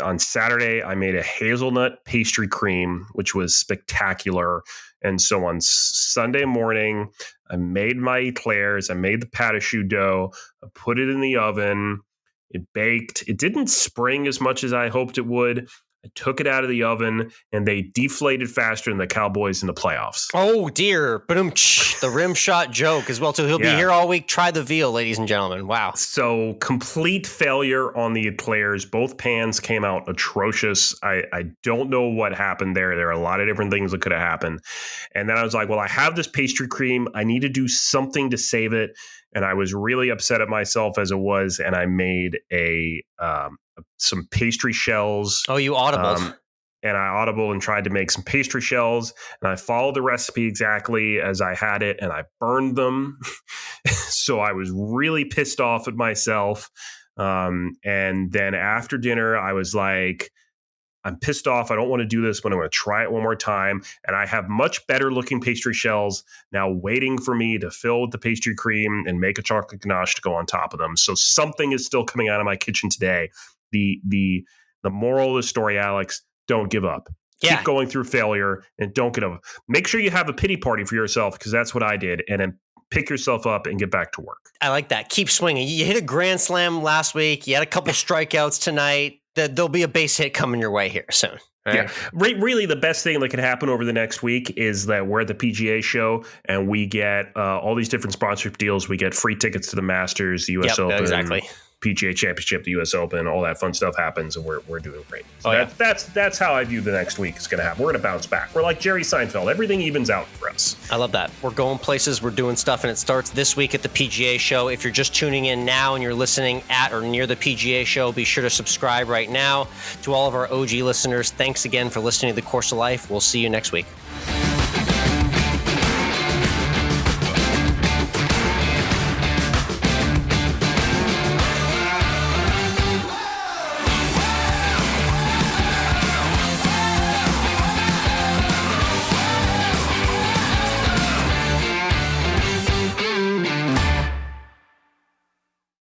on Saturday I made a hazelnut pastry cream, which was spectacular. And so on Sunday morning, I made my eclairs. I made the pâte à choux dough. I put it in the oven. It baked. It didn't spring as much as I hoped it would. I took it out of the oven, and they deflated faster than the Cowboys in the playoffs. Oh, dear. The rim shot joke as well, too. He'll be here all week. Try the veal, ladies and gentlemen. Wow. So complete failure on the eclairs. Both pans came out atrocious. I don't know what happened there. There are a lot of different things that could have happened. And then I was like, well, I have this pastry cream. I need to do something to save it. And I was really upset at myself as it was. And I made some pastry shells. Oh, you audibled. And I audible and tried to make some pastry shells. And I followed the recipe exactly as I had it. And I burned them. So I was really pissed off at myself. And then after dinner, I was like, I'm pissed off. I don't want to do this, but I'm going to try it one more time. And I have much better looking pastry shells now waiting for me to fill with the pastry cream and make a chocolate ganache to go on top of them. So something is still coming out of my kitchen today. The moral of the story, Alex, don't give up. Yeah. Keep going through failure and don't get up. Make sure you have a pity party for yourself, because that's what I did. And then pick yourself up and get back to work. I like that. Keep swinging. You hit a grand slam last week. You had a couple strikeouts tonight. There'll be a base hit coming your way here soon. Right? Yeah. Really, the best thing that can happen over the next week is that we're at the PGA Show and we get all these different sponsorship deals. We get free tickets to the Masters, the U.S. Open, PGA Championship, the U.S. Open, all that fun stuff happens, and we're doing great. So that's how I view the next week is going to happen. We're going to bounce back. We're like Jerry Seinfeld. Everything evens out for us. I love that. We're going places. We're doing stuff, and it starts this week at the PGA Show. If you're just tuning in now and you're listening at or near the PGA Show, be sure to subscribe right now. To all of our OG listeners, thanks again for listening to The Course of Life. We'll see you next week.